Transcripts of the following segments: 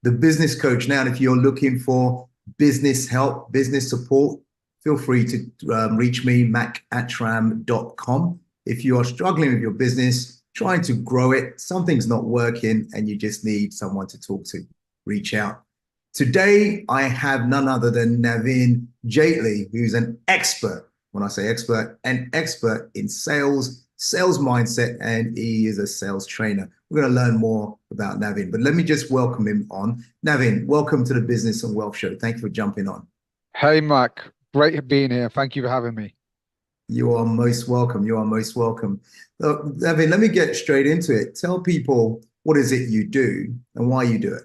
the business coach. Now, if you're looking for business help, business support, feel free to reach me, mac@attram.com. If you are struggling with your business, trying to grow it, something's not working, and you just need someone to talk to, reach out. Today, I have none other than Navin Jaitly, who's an expert. When I say expert, an expert in sales mindset, and he is a sales trainer. We're going to learn more about Navin, but let me just welcome him on. Navin, welcome to the Business and Wealth Show. Thank you for jumping on. Hey, Mac. Great being here. Thank you for having me. You are most welcome. You are most welcome. Navin, let me get straight into it. Tell people what is it you do and why you do it.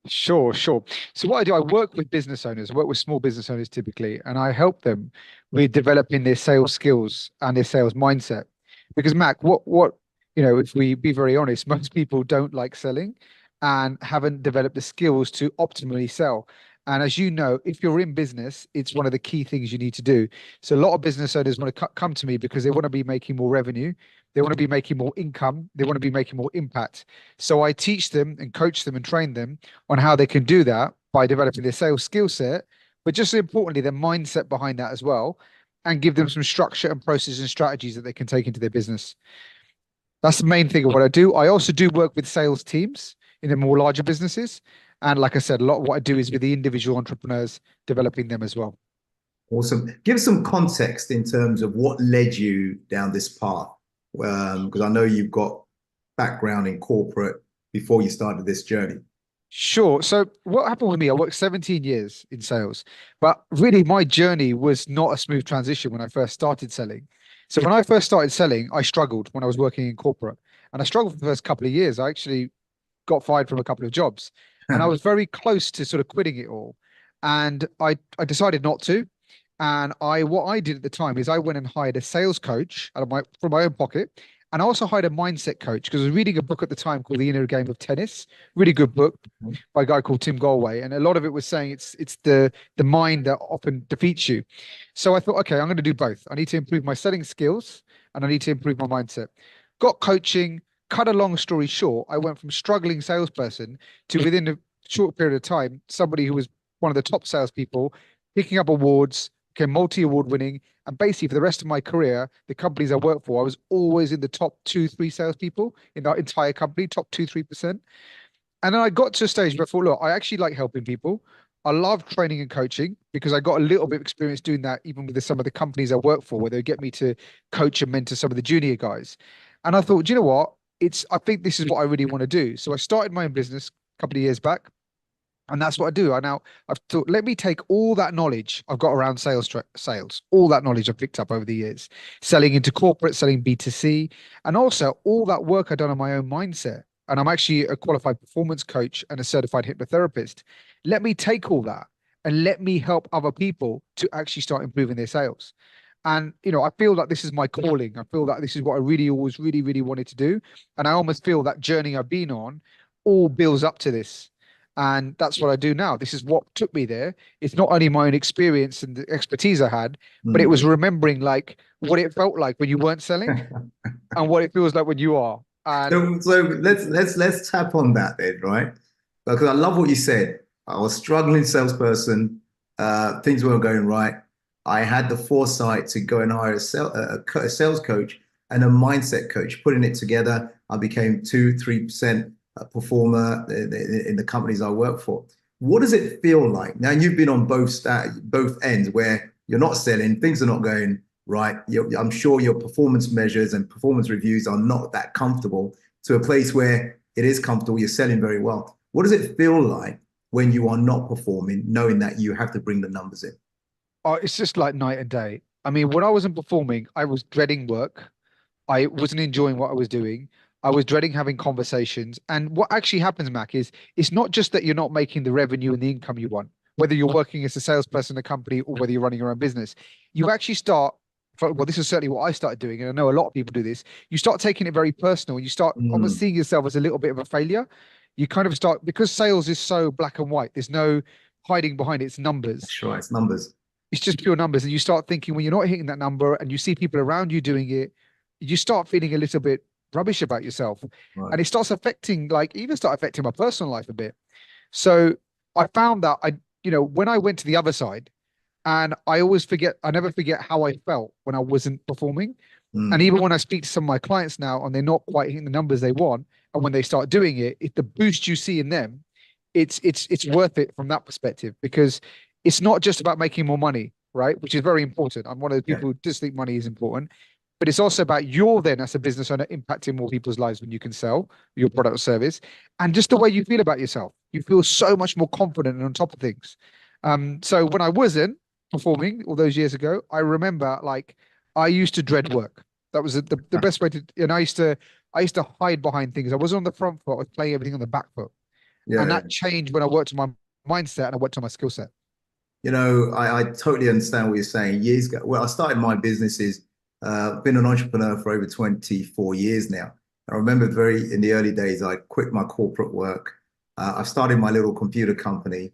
Sure, sure. So what I do, I work with business owners, I work with small business owners typically, and I help them with developing their sales skills and their sales mindset. Because Mac, if we be very honest, most people don't like selling and haven't developed the skills to optimally sell. And as you know, if you're in business, it's one of the key things you need to do. So a lot of business owners want to come to me because they want to be making more revenue. They want to be making more income. They want to be making more impact. So I teach them and coach them and train them on how they can do that by developing their sales skill set, but just as importantly, their mindset behind that as well, and give them some structure and process and strategies that they can take into their business. That's the main thing of what I do. I also do work with sales teams in the more larger businesses. And like I said, a lot of what I do is with the individual entrepreneurs, developing them as well. Awesome. Give some context in terms of what led you down this path, because I know you've got background in corporate before you started this journey. Sure. So what happened with me, I worked 17 years in sales, but really my journey was not a smooth transition when I first started selling. So when I first started selling, I struggled when I was working in corporate, and I struggled for the first couple of years. I actually got fired from a couple of jobs, and I was very close to sort of quitting it all. And I decided not to. And what I did at the time is I went and hired a sales coach from my own pocket. And I also hired a mindset coach because I was reading a book at the time called The Inner Game of Tennis. Really good book by a guy called Tim Galway. And a lot of it was saying it's the mind that often defeats you. So I thought, okay, I'm going to do both. I need to improve my selling skills and I need to improve my mindset. Got coaching. Cut a long story short, I went from struggling salesperson to within a short period of time, somebody who was one of the top salespeople, picking up awards, became multi-award winning. And basically, for the rest of my career, the companies I worked for, I was always in the top 2, 3 salespeople in that entire company, top 2, 3%. And then I got to a stage where I thought, look, I actually like helping people. I love training and coaching because I got a little bit of experience doing that, even with some of the companies I work for, where they get me to coach and mentor some of the junior guys. And I thought, do you know what? I think this is what I really want to do. So I started my own business a couple of years back, and that's what I do. I've thought, let me take all that knowledge I've got around sales, all that knowledge I've picked up over the years, selling into corporate, selling B2C, and also all that work I've done on my own mindset. And I'm actually a qualified performance coach and a certified hypnotherapist. Let me take all that and let me help other people to actually start improving their sales. And I feel like this is my calling. I feel that this is what I really always really, really wanted to do. And I almost feel that journey I've been on all builds up to this. And that's what I do now. This is what took me there. It's not only my own experience and the expertise I had, but it was remembering like what it felt like when you weren't selling and what it feels like when you are. And So let's tap on that then, right? Because I love what you said. I was struggling salesperson. Things weren't going right. I had the foresight to go and hire a sales coach and a mindset coach. Putting it together, I became 2, 3% performer in the companies I work for. What does it feel like? Now you've been on both ends where you're not selling, things are not going right. I'm sure your performance measures and performance reviews are not that comfortable to a place where it is comfortable. You're selling very well. What does it feel like when you are not performing, knowing that you have to bring the numbers in? it's just like night and day. I mean, when I wasn't performing, I was dreading work. I wasn't enjoying what I was doing. I was dreading having conversations. And what actually happens, Mac, is it's not just that you're not making the revenue and the income you want, whether you're working as a salesperson in a company or whether you're running your own business. You actually start, well, this is certainly what I started doing, and I know a lot of people do this. You start taking it very personal. You start almost Mm, seeing yourself as a little bit of a failure. You kind of start, because sales is so black and white, there's no hiding behind its numbers. that's right, it's numbers. It's just pure numbers. And you start thinking when you're not hitting that number and you see people around you doing it, you start feeling a little bit rubbish about yourself. Right. And it starts affecting, like, even start affecting my personal life a bit. So I found that when I went to the other side, and I never forget how I felt when I wasn't performing. And Mm. even when I speak to some of my clients now and they're not quite hitting the numbers they want, and when they start doing it, if the boost you see in them, it's worth it from that perspective, because it's not just about making more money, right? Which is very important. I'm one of the Yeah. people who just think money is important, but it's also about your then as a business owner impacting more people's lives when you can sell your product or service, and just the way you feel about yourself. You feel so much more confident and on top of things. So when I wasn't performing all those years ago, I remember like I used to dread work. That was the best way to, and I used to hide behind things. I wasn't on the front foot. I was playing everything on the back foot. Yeah, And yeah. that changed when I worked on my mindset and I worked on my skill set. I totally understand what you're saying. Years ago, well, I started my businesses, been an entrepreneur for over 24 years now. I remember very in the early days, I quit my corporate work. I started my little computer company.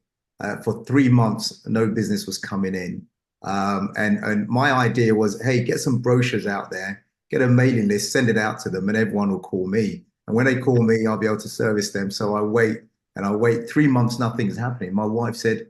For 3 months, no business was coming in. And my idea was, hey, get some brochures out there, get a mailing list, send it out to them, and everyone will call me. And when they call me, I'll be able to service them. So I wait 3 months, nothing's happening. My wife said,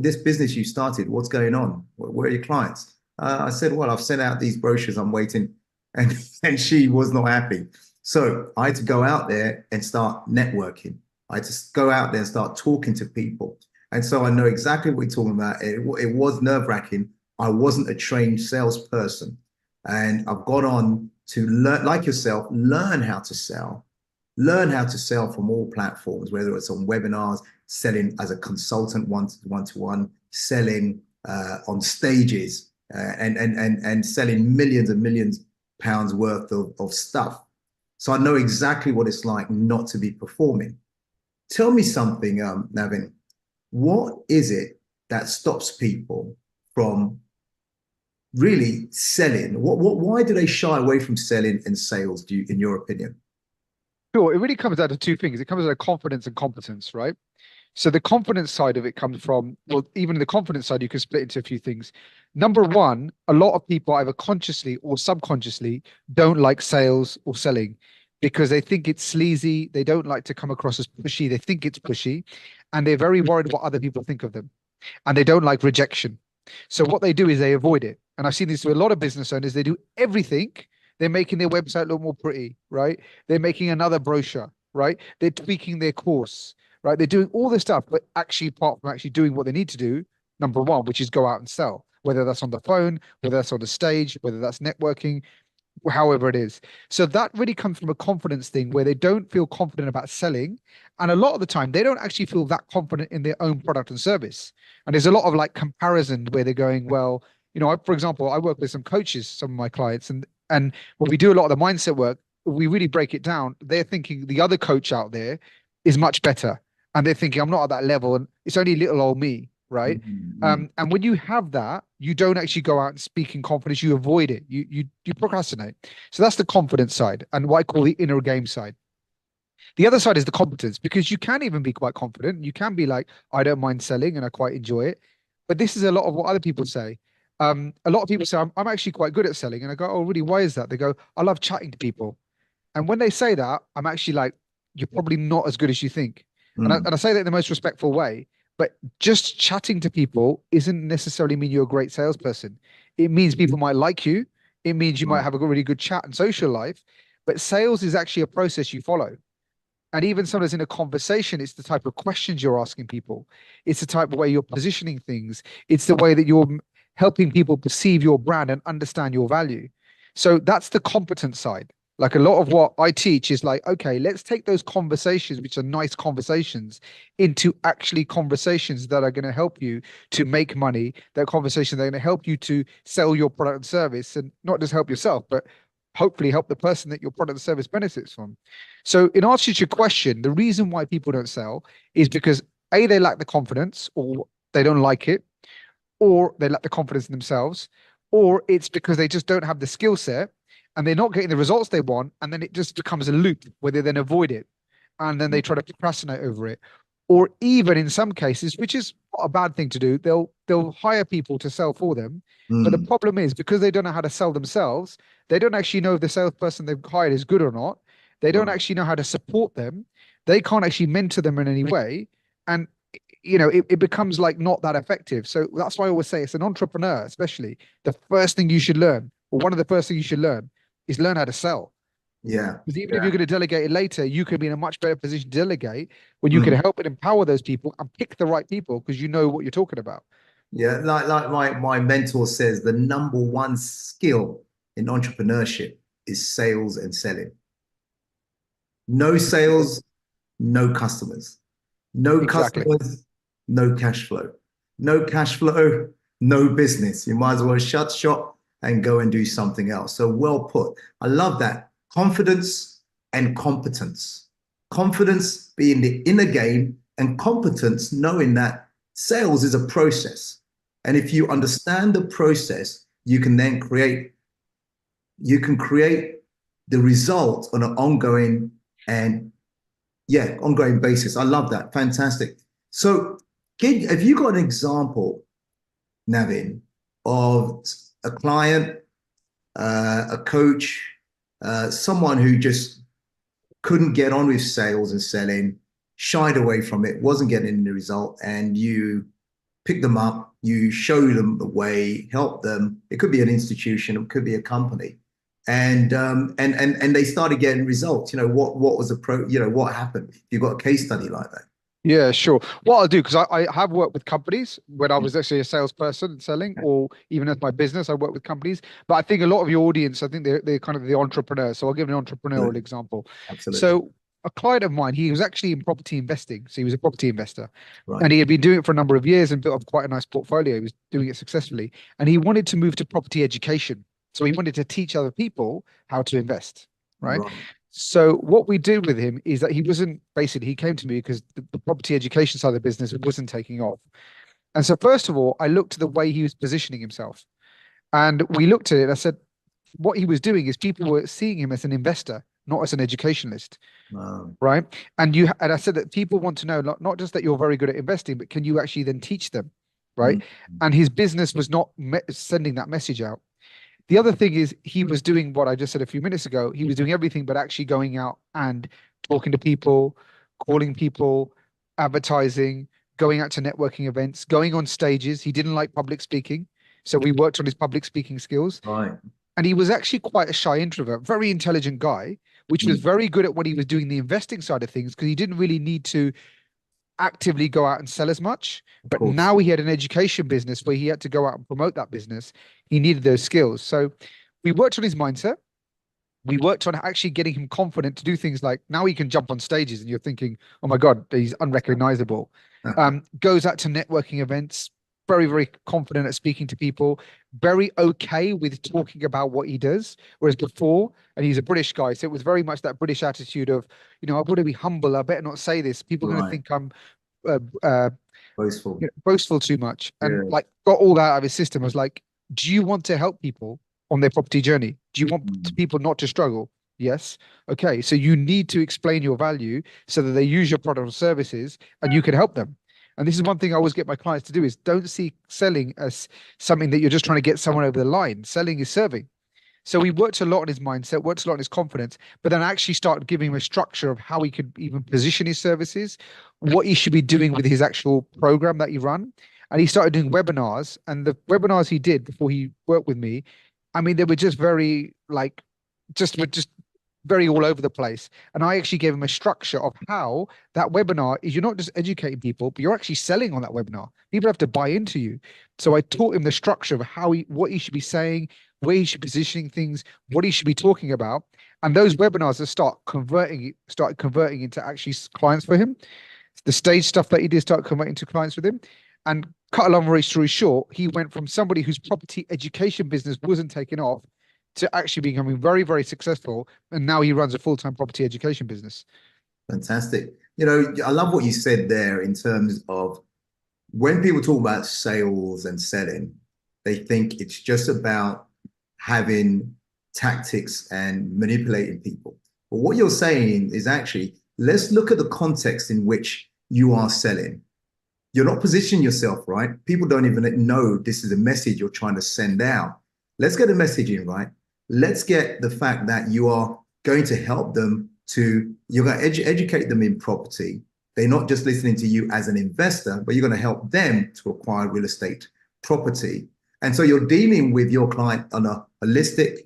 this business you started, what's going on? Where are your clients? I said, well, I've sent out these brochures, I'm waiting. And she was not happy. So I had to go out there and start networking. I had to go out there and start talking to people. And so I know exactly what you're talking about. It was nerve wracking. I wasn't a trained salesperson. And I've got on to learn, like yourself, learn how to sell from all platforms, whether it's on webinars, selling as a consultant one to one, selling on stages, and selling millions and millions pounds worth of stuff. So I know exactly what it's like not to be performing. Tell me something, Navin. What is it that stops people from really selling? Why do they shy away from selling and sales, in your opinion? Sure, it really comes down to two things. It comes down to confidence and competence, right? So the confidence side of it comes from, well, even the confidence side, you can split into a few things. Number one, a lot of people either consciously or subconsciously don't like sales or selling because they think it's sleazy. They don't like to come across as pushy. They think it's pushy, and they're very worried what other people think of them, and they don't like rejection. So what they do is they avoid it. And I've seen this with a lot of business owners. They do everything. They're making their website look more pretty, right? They're making another brochure, right? They're tweaking their course, right? They're doing all this stuff, but actually, apart from actually doing what they need to do, number one, which is go out and sell, whether that's on the phone, whether that's on the stage, whether that's networking, however it is. So that really comes from a confidence thing where they don't feel confident about selling. And a lot of the time, they don't actually feel that confident in their own product and service. And there's a lot of like comparison where they're going, well, for example, I work with some coaches, some of my clients, and when we do a lot of the mindset work, we really break it down. They're thinking the other coach out there is much better. And they're thinking, I'm not at that level, and it's only little old me, right? Mm-hmm. And when you have that, you don't actually go out and speak in confidence. You avoid it. You procrastinate. So that's the confidence side, and what I call the inner game side. The other side is the competence, because you can even be quite confident. You can be like, I don't mind selling and I quite enjoy it. But this is a lot of what other people say. A lot of people say, I'm actually quite good at selling. And I go, oh, really? Why is that? They go, I love chatting to people. And when they say that, I'm actually like, you're probably not as good as you think. And I say that in the most respectful way. But just chatting to people isn't necessarily mean you're a great salesperson. It means people might like you. It means you might Right. have a really good chat and social life. But sales is actually a process you follow. And even sometimes in a conversation, it's the type of questions you're asking people. It's the type of way you're positioning things. It's the way that you're helping people perceive your brand and understand your value. So that's the competent side. Like a lot of what I teach is like, okay, let's take those conversations, which are nice conversations, into actually conversations that are going to help you to make money. That conversation, they're going to help you to sell your product and service, and not just help yourself, but hopefully help the person that your product and service benefits from. So, in answer to your question, the reason why people don't sell is because A, they lack the confidence, or they don't like it, or they lack the confidence in themselves, or it's because they just don't have the skill set and they're not getting the results they want. And then it just becomes a loop where they then avoid it and then they try to procrastinate over it. Or even in some cases, which is not a bad thing to do, they'll hire people to sell for them. But the Mm. problem is because they don't know how to sell themselves, they don't actually know if the salesperson they've hired is good or not. They don't Right. actually know how to support them. they can't actually mentor them in any way. And it becomes like not that effective. So that's why I always say, it's an entrepreneur, especially, the first thing you should learn, or one of the first things you should learn, is learn how to sell. Yeah. Because even if Yeah. you're going to delegate it later, you can be in a much better position to delegate when you can Mm. help and empower those people and pick the right people because you know what you're talking about. Yeah. Like my mentor says, the number one skill in entrepreneurship is sales and selling. No sales, no customers. No Exactly. customers, no cash flow. No cash flow, no business. You might as well shut shop and go and do something else. So well put. I love that. Confidence and competence. Confidence being the inner game, and competence knowing that sales is a process. And if you understand the process, you can create the result on an ongoing and ongoing basis. I love that. Fantastic. So, have you got an example, Navin, of a client, a coach, someone who just couldn't get on with sales and selling, shied away from it, wasn't getting the result, and you pick them up, you show them the way, help them. It could be an institution, it could be a company, and they started getting results. What was the what happened? You got a case study like that? Yeah, sure. What I'll do, because I have worked with companies when I was actually a salesperson selling, or even as my business, I work with companies. But I think a lot of your audience, I think they're kind of the entrepreneurs. So I'll give an entrepreneurial Absolutely. example. Absolutely. So a client of mine, he was actually in property investing. So he was a property investor, Right. and he had been doing it for a number of years and built up quite a nice portfolio. He was doing it successfully, and he wanted to move to property education. So he wanted to teach other people how to invest, right? Right. So what we did with him is that he wasn't basically, he came to me because the property education side of the business wasn't taking off. And so first of all, I looked at the way he was positioning himself. And we looked at it. I said, what he was doing is people were seeing him as an investor, not as an educationalist, Um, right? And I said that people want to know not just that you're very good at investing, but can you actually then teach them, right? mm, And his business was not sending that message out. The other thing is he was doing what I just said a few minutes ago. He was doing everything but actually going out and talking to people, calling people, advertising, going out to networking events, going on stages. He didn't like public speaking. So we worked on his public speaking skills. right. And he was actually quite a shy introvert, very intelligent guy, which was Mm, very good at what he was doing the investing side of things because he didn't really need to actively go out and sell as much. of But course. now he had an education business where he had to go out and promote that business. He needed those skills. So we worked on his mindset. We worked on actually getting him confident to do things like now he can jump on stages and you're thinking, oh my God, he's unrecognizable. Goes out to networking events, very, very confident at speaking to people, very okay with talking about what he does. Whereas before, and he's a British guy, so it was very much that British attitude of, I want to be humble. I better not say this. People are going to Right. think I'm uh, uh, Boastful. boastful too much, and Yeah. like got all that out of his system. I was like, do you want to help people on their property journey? Do you want Mm, people not to struggle? Yes. Okay. So you need to explain your value so that they use your product or services and you can help them. And this is one thing I always get my clients to do is don't see selling as something that you're just trying to get someone over the line. Selling is serving. So we worked a lot on his mindset, worked a lot on his confidence, but then actually started giving him a structure of how he could even position his services, what he should be doing with his actual program that he run. And he started doing webinars. And the webinars he did before he worked with me, I mean, they were just very like just very all over the place. And I actually gave him a structure of how that webinar is you're not just educating people, but you're actually selling on that webinar. People have to buy into you. So I taught him the structure of what he should be saying, where he should be positioning things, what he should be talking about. And those webinars that started converting into actually clients for him. The stage stuff that he did start converting to clients with him. And cut a long very story short, he went from somebody whose property education business wasn't taking off to actually becoming very, very successful. And now he runs a full-time property education business. fantastic. I love what you said there in terms of when people talk about sales and selling, they think it's just about having tactics and manipulating people. But what you're saying is actually, let's look at the context in which you are selling. You're not positioning yourself right. People don't even know this is a message you're trying to send out. Let's get the message in right. Let's get the fact that you are going to help them to, you're going to educate them in property. They're not just listening to you as an investor, but you're going to help them to acquire real estate property. And so you're dealing with your client on a holistic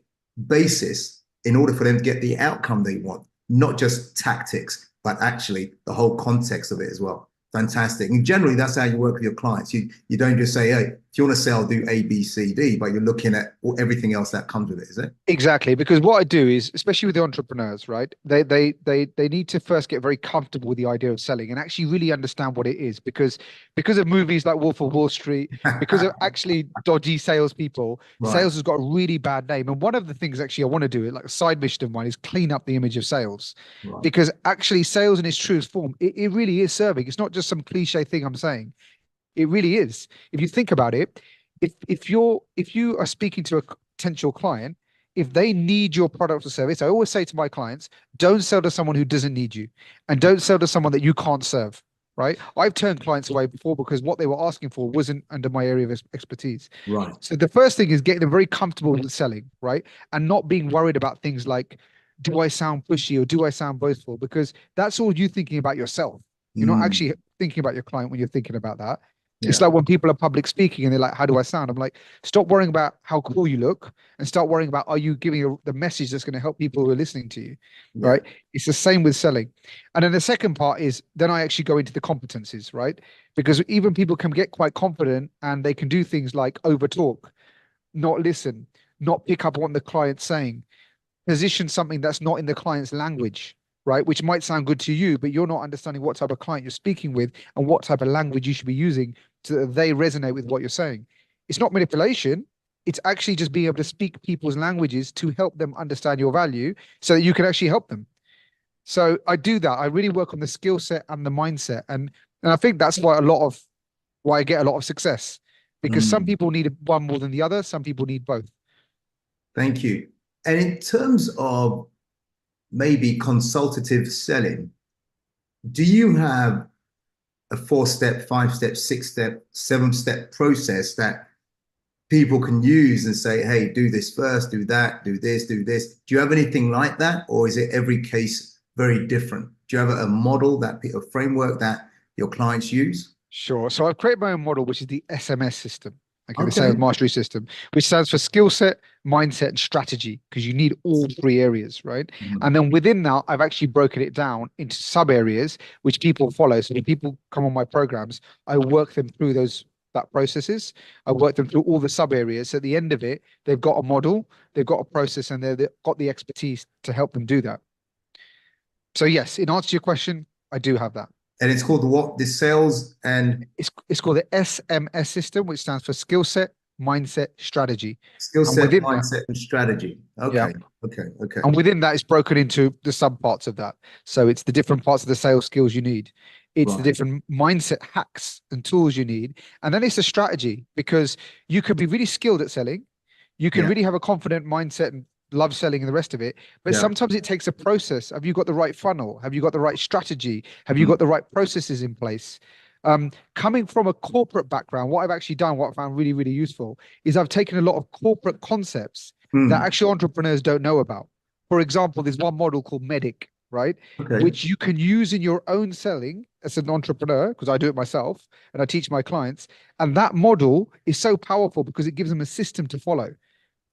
basis in order for them to get the outcome they want, not just tactics, but actually the whole context of it as well. Fantastic. And generally, that's how you work with your clients. You don't just say, hey, if you want to sell, do A, B, C, D, but you're looking at everything else that comes with it, is it? Exactly, because what I do is, especially with the entrepreneurs, right? They need to first get very comfortable with the idea of selling and actually really understand what it is, because of movies like Wolf of Wall Street, because of actually dodgy salespeople, Right, sales has got a really bad name. And one of the things actually I want to do, like a side mission of mine, is clean up the image of sales, right. because actually sales in its truest form, it really is serving. It's not just some cliche thing I'm saying. It really is. If you think about it, if you are speaking to a potential client, if they need your product or service, I always say to my clients, don't sell to someone who doesn't need you, and don't sell to someone that you can't serve. Right? I've turned clients away before because what they were asking for wasn't under my area of expertise. Right. So the first thing is getting them very comfortable with selling, right? And not being worried about things like, do I sound pushy or do I sound boastful? Because that's all you thinking about yourself. You're not Mm, actually thinking about your client when you're thinking about that. It's yeah. like when people are public speaking and they're like, how do I sound? I'm like, stop worrying about how cool you look and start worrying about, are you giving the message that's going to help people who are listening to you? Yeah. Right. It's the same with selling. And then the second part is then I actually go into the competencies, right? Because even people can get quite confident and they can do things like over talk, not listen, not pick up on what the client's saying, position something that's not in the client's language, right? Which might sound good to you, but you're not understanding what type of client you're speaking with and what type of language you should be using so that they resonate with what you're saying. It's not manipulation. It's actually just being able to speak people's languages to help them understand your value so that you can actually help them. So I do that. I really work on the skill set and the mindset. And I think that's why I get a lot of success, because some Mm, people need one more than the other. Some people need both. thank you. And in terms of maybe consultative selling, do you have a 4-step, 5-step, 6-step, 7-step process that people can use and say, hey, do this first, do that, do this, do this? Do you have anything like that? Or is it every case very different? Do you have a model, a framework that your clients use? Sure. So I've created my own model, which is the SMS system. Okay, the Okay. sales mastery system, which stands for skill set, mindset, and strategy, because you need all three areas, right? Mhm. And then within that, I've actually broken it down into sub areas which people follow. So when people come on my programs, I work them through that processes. I work them through all the sub areas. So at the end of it, they've got a model, they've got a process, and they've got the expertise to help them do that. So yes, in answer to your question, I do have that. And it's called what? The sales and It's called the SMS system, which stands for skill set, mindset, strategy. skill And set, within that, mindset, and strategy. yeah. Okay. Okay. Okay. And within that, it's broken into the sub parts of that. So it's the different parts of the sales skills you need. It's the Right. different mindset hacks and tools you need. And then it's a strategy, because you can be really skilled at selling. You can Yeah. really have a confident mindset and love selling and the rest of it. But Yeah. sometimes it takes a process. Have you got the right funnel? Have you got the right strategy? Have you Mm, got the right processes in place? Coming from a corporate background, what I've actually done, what I found really, really useful, is I've taken a lot of corporate concepts that mm, actual entrepreneurs don't know about. For example, there's one model called Medic, right? okay. Which you can use in your own selling as an entrepreneur, because I do it myself and I teach my clients. And that model is so powerful because it gives them a system to follow.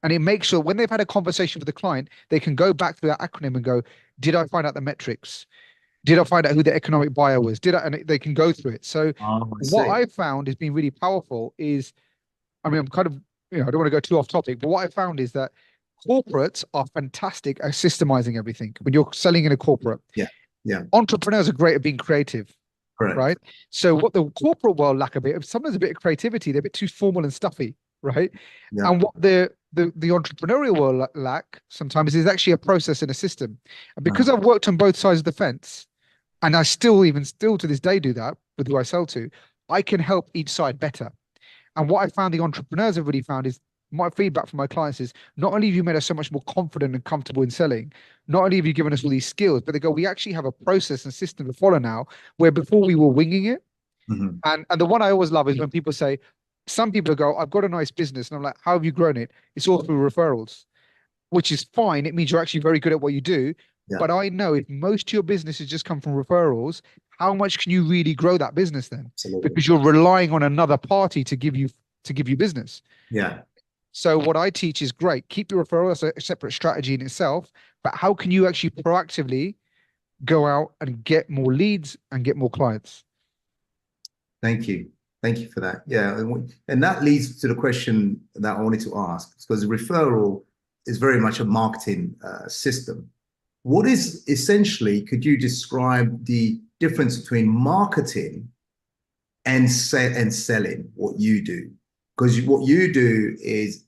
And it makes sure when they've had a conversation with the client, they can go back through that acronym and go, did I find out the metrics? Did I find out who the economic buyer was? And they can go through it. So Oh, I what see. I found has been really powerful is, I mean, I'm kind of, I don't want to go too off topic, but what I found is that corporates are fantastic at systemizing everything. When you're selling in a corporate, Yeah. Yeah. entrepreneurs are great at being creative, Correct. right? So what the corporate world lack a bit of, sometimes a bit of creativity, they're a bit too formal and stuffy, right? Yeah. And what the entrepreneurial world lack sometimes is actually a process and a system. And because Uh, I've worked on both sides of the fence, and I still to this day do that with who I sell to, I can help each side better. And what I found the entrepreneurs have really found is, my feedback from my clients is, not only have you made us so much more confident and comfortable in selling, not only have you given us all these skills, but they go, we actually have a process and system to follow now, where before we were winging it. mhm. And the one I always love is when people say, some people go, I've got a nice business. And I'm like, how have you grown it? It's all through referrals, which is fine. It means you're actually very good at what you do. Yeah, But I know if most of your business has just come from referrals, how much can you really grow that business then? absolutely. Because you're relying on another party to give you business. Yeah. So what I teach is great. Keep your referral as a separate strategy in itself, but how can you actually proactively go out and get more leads and get more clients? Thank you. Thank you for that. Yeah. And that leads to the question that I wanted to ask, because referral is very much a marketing system. What is essentially, could you describe the difference between marketing and selling what you do? Because what you do is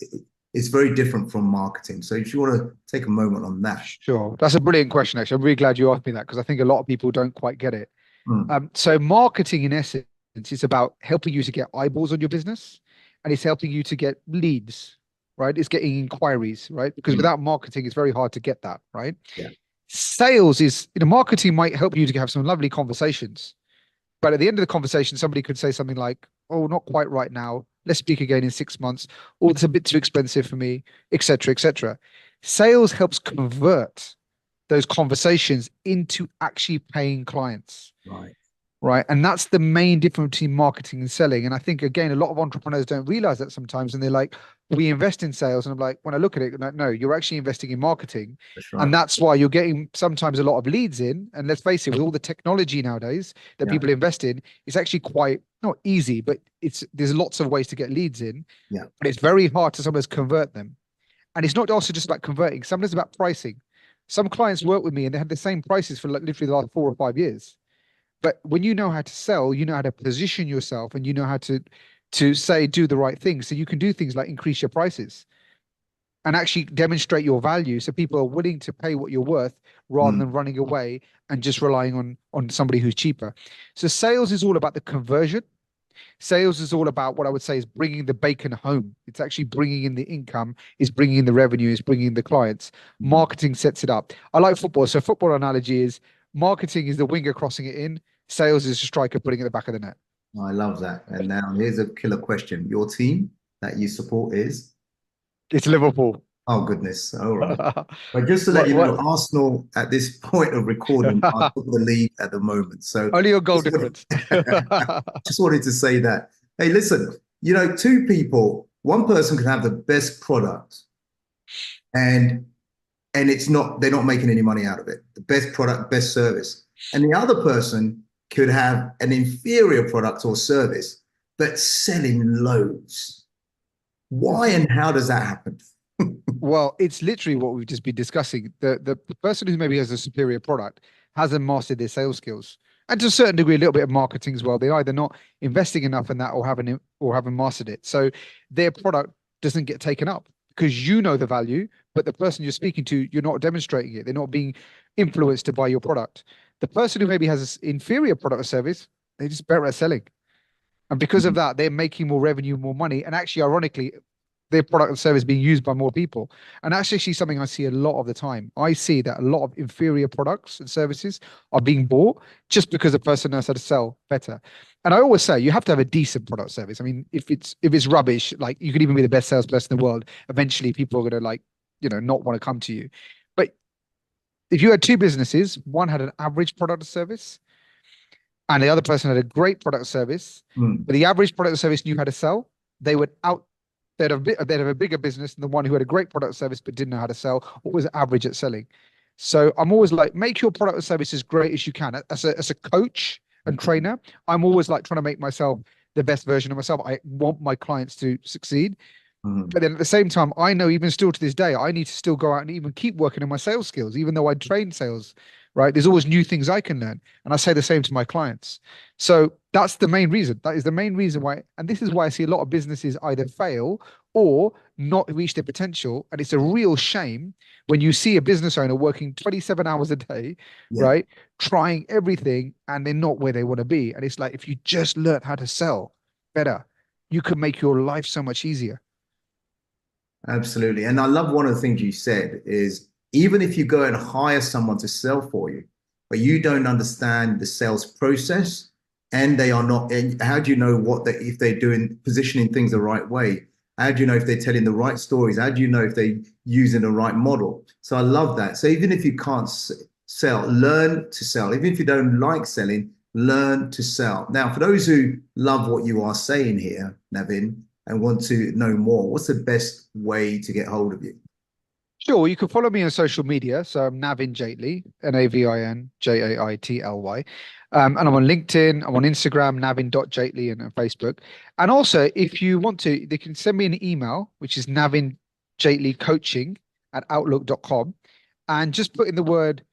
very different from marketing. So if you want to take a moment on that. Sure. That's a brilliant question, actually. I'm really glad you asked me that because I think a lot of people don't quite get it. Mm, So marketing in essence is about helping you to get eyeballs on your business and it's helping you to get leads, right? It's getting inquiries, right? Because mm, without marketing, it's very hard to get that, right? yeah. Sales is, marketing might help you to have some lovely conversations, but at the end of the conversation, somebody could say something like, "Oh, not quite right now. Let's speak again in 6 months," or "It's a bit too expensive for me," etc., etc. Sales helps convert those conversations into actually paying clients, Right. right? And that's the main difference between marketing and selling. And I think again, a lot of entrepreneurs don't realize that sometimes, and they're like, "We invest in sales," and I'm like, when I look at it, like, no, you're actually investing in marketing, That's and right. that's why you're getting sometimes a lot of leads in. And let's face it, with all the technology nowadays that Yeah. people invest in, it's actually quite not easy, but there's lots of ways to get leads in, Yeah. but it's very hard to sometimes convert them. And it's not also just about converting. Sometimes it's about pricing. Some clients work with me and they had the same prices for like literally the last 4 or 5 years. But when you know how to sell, you know how to position yourself and you know how to say do the right things. So you can do things like increase your prices and actually demonstrate your value so people are willing to pay what you're worth rather Mm, than running away and just relying on somebody who's cheaper. So sales is all about the conversion. Sales is all about what I would say is bringing the bacon home. It's actually bringing in the income, is bringing in the revenue, is bringing in the clients. mm. Marketing sets it up. I like football. So football analogy is marketing is the winger crossing it in. Sales is a striker putting it at the back of the net. I love that. And now here's a killer question. Your team that you support is? It's Liverpool. Oh, goodness. All right. But just to let What you know, what Arsenal at this point of recording are top of the league at the moment. So only your goal just wanted, difference. just wanted to say that. Hey, listen, two people, one person can have the best product and it's not, they're not making any money out of it. The best product, best service. And the other person could have an inferior product or service, but selling loads. Why and how does that happen? Well, it's literally what we've just been discussing. The person who maybe has a superior product hasn't mastered their sales skills, and to a certain degree, a little bit of marketing as well. They're either not investing enough in that, or haven't mastered it. So their product doesn't get taken up because you know the value, but the person you're speaking to, you're not demonstrating it. They're not being influenced to buy your product. The person who maybe has an inferior product or service, they're just better at selling. And because of that, they're making more revenue, more money. And actually, ironically, their product and service being used by more people. And that's actually something I see a lot of the time. I see that a lot of inferior products and services are being bought just because the person knows how to sell better. And I always say you have to have a decent product service. I mean, if it's rubbish, like you could even be the best salesperson in the world, eventually people are gonna not want to come to you. But if you had two businesses, one had an average product or service, and the other person had a great product service, Mm, but the average product service knew how to sell, they would out they'd have a bigger business than the one who had a great product service but didn't know how to sell or was average at selling. So I'm always like, make your product or service as great as you can. As a coach and trainer, I'm always like trying to make myself the best version of myself. I want my clients to succeed. mm. But then at the same time, I know even still to this day, I need to still go out and even keep working on my sales skills, even though I train sales, right? There's always new things I can learn. And I say the same to my clients. So that's the main reason. That is the main reason why. And this is why I see a lot of businesses either fail or not reach their potential. And it's a real shame when you see a business owner working 27 hours a day, Yeah. right? Trying everything and they're not where they want to be. And it's like, if you just learn how to sell better, you can make your life so much easier. Absolutely. And I love one of the things you said is even if you go and hire someone to sell for you, but you don't understand the sales process and they are not, and how do you know if they're doing positioning things the right way? How do you know if they're telling the right stories? How do you know if they're using the right model? So I love that. So even if you can't sell, learn to sell. Even if you don't like selling, learn to sell. Now, for those who love what you are saying here, Navin, and want to know more, what's the best way to get hold of you? Sure, you can follow me on social media. So I'm Navin Jaitly, Navin Jaitly. And I'm on LinkedIn, I'm on Instagram, navin.jaitly, and Facebook. And also, if you want to, they can send me an email, which is navinjaitlycoaching@outlook.com, and just put in the word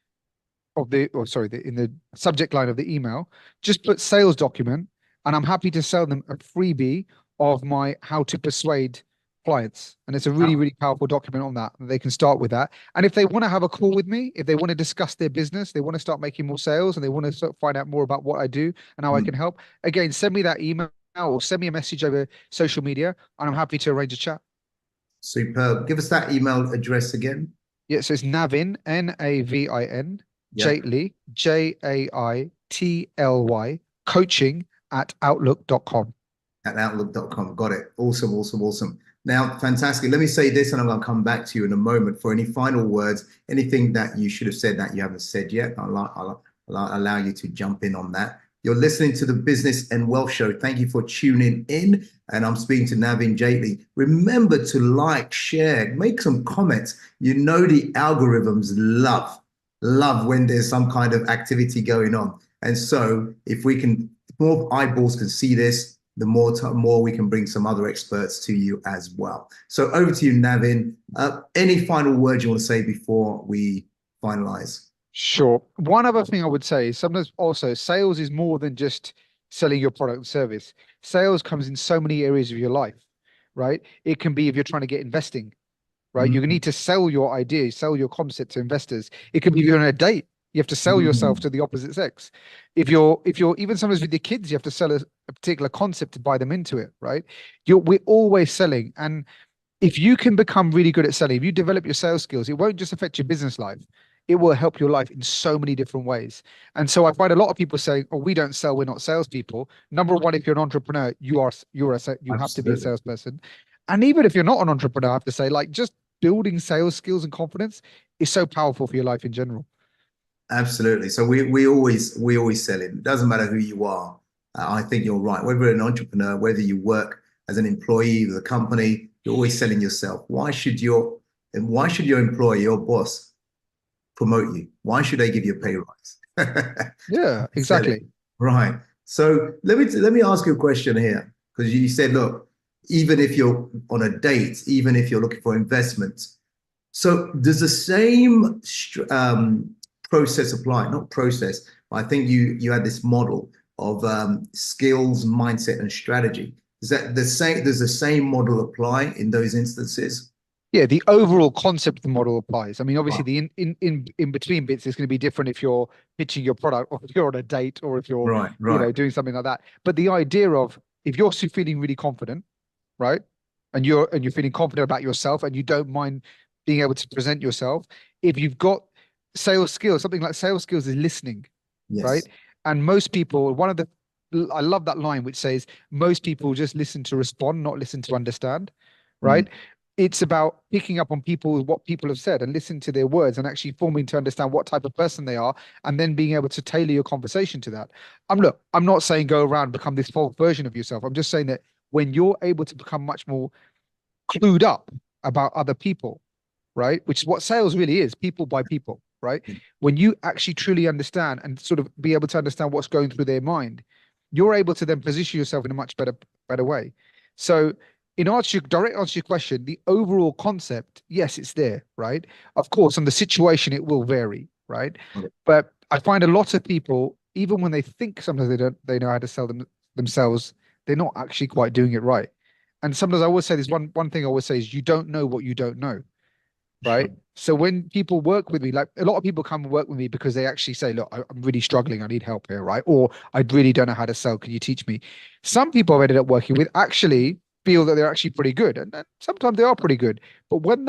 of the, or sorry, in the subject line of the email, just put sales document, and I'm happy to sell them a freebie of my How to Persuade clients. And it's a really, really powerful document on that. They can start with that. And if they want to have a call with me, if they want to discuss their business, they want to start making more sales, and they want to sort of find out more about what I do and how I can help, again, send me that email or send me a message over social media, and I'm happy to arrange a chat. Superb. Give us that email address again. Yeah, so it's Navin, Navin, Yeah. Jaitly, Jaitly, coaching@outlook.com. At outlook.com. Got it. Awesome, awesome, awesome. Now, fantastic. Let me say this, and I'm going to come back to you in a moment for any final words, anything that you should have said that you haven't said yet. I'll allow you to jump in on that. You're listening to the Business and Wealth Show. Thank you for tuning in. And I'm speaking to Navin Jaitly. Remember to like, share, make some comments. You know the algorithms love when there's some kind of activity going on. And so if we can, more eyeballs can see this, the more we can bring some other experts to you as well. So over to you, Navin. Any final words you want to say before we finalize? Sure. One other thing I would say is sometimes also sales is more than just selling your product and service. Sales comes in so many areas of your life, right? It can be if you're trying to get investing, right? You need to sell your ideas, sell your concept to investors. It could be if you're on a date, you have to sell yourself to the opposite sex. If you're even sometimes with your kids, you have to sell a particular concept to buy them into it, right? We're always selling. And if you can become really good at selling, if you develop your sales skills, it won't just affect your business life. It will help your life in so many different ways. And so I find a lot of people saying, "Oh, we don't sell. We're not salespeople." Number one, if you're an entrepreneur, you have to be a salesperson. And even if you're not an entrepreneur, I have to say, like, just building sales skills and confidence is so powerful for your life in general. Absolutely. So we always sell it. It doesn't matter who you are. I think you're right. Whether you're an entrepreneur, whether you work as an employee with a company, you're always selling yourself. Why should your employer, your boss, promote you? Why should they give you a pay rise? Yeah, exactly. Right. So let me ask you a question here, because you said, look, even if you're on a date, even if you're looking for investment, so does the same process apply? Not process, but I think you had this model of skills, mindset, and strategy. Is that the same? Does the same model apply in those instances? Yeah, the overall concept of the model applies. I mean, obviously, the in between bits is going to be different if you're pitching your product, or if you're on a date, or if you're Right. doing something like that. But the idea of, if you're feeling really confident, right, and you're feeling confident about yourself, and you don't mind being able to present yourself, if you've got sales skills, something like sales skills is listening, right? Yes. And most people, I love that line which says most people just listen to respond, not listen to understand, right? It's about picking up on what people have said, and listen to their words, and actually forming to understand what type of person they are, and then being able to tailor your conversation to that. I'm not saying go around become this false version of yourself. I'm just saying that when you're able to become much more clued up about other people, right? Which is what sales really is, people by people, right? When you actually truly understand and sort of be able to understand what's going through their mind, you're able to then position yourself in a much better way. So direct answer to your question, the overall concept, yes, it's there, right? Of course, on the situation, it will vary, right? But I find a lot of people, even when they think sometimes they know how to sell themselves, they're not actually quite doing it right. And sometimes I always say this one thing I always say is, you don't know what you don't know, right? Sure. So when people work with me, like a lot of people come and work with me because they actually say, "Look, I'm really struggling. I need help here," right? Or, "I really don't know how to sell. Can you teach me?" Some people I've ended up working with actually feel that they're actually pretty good, and sometimes they are pretty good. But when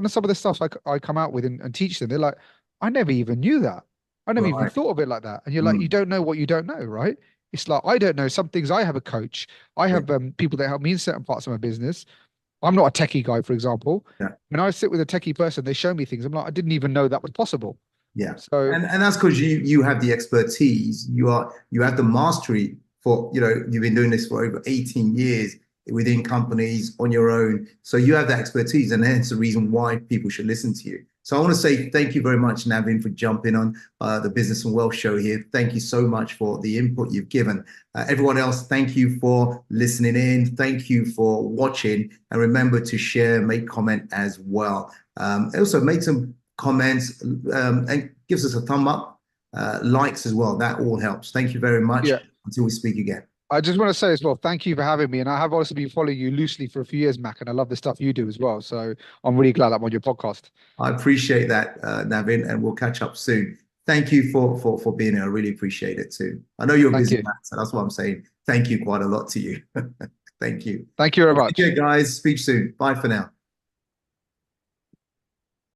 some of the stuff I come out with and teach them, they're like, "I never even knew that. I never even Right. thought of it like that." And you're like, "You don't know what you don't know, right?" It's like, I don't know some things. I have a coach. I have people that help me in certain parts of my business. I'm not a techie guy, for example. Yeah. When I sit with a techie person, they show me things. I'm like, I didn't even know that was possible. Yeah. So And that's because you have the expertise, you have the mastery for, you've been doing this for over 18 years within companies on your own. So you have that expertise, and hence the reason why people should listen to you. So I want to say thank you very much, Navin, for jumping on the Business and Wealth show here. Thank you so much for the input you've given. Everyone else, thank you for listening in. Thank you for watching. And remember to share, make comment as well. Also, make some comments and gives us a thumb up, likes as well. That all helps. Thank you very much. yeah, Until we speak again. I just want to say as well, thank you for having me. And I have also been following you loosely for a few years, Mac, and I love the stuff you do as well. So I'm really glad I'm on your podcast. I appreciate that, Navin, and we'll catch up soon. Thank you for being here. I really appreciate it too. I know you're a Thank busy you. man, so that's why I'm saying thank you quite a lot to you. Thank you. Thank you very Okay, much. guys, speak soon. Bye for now.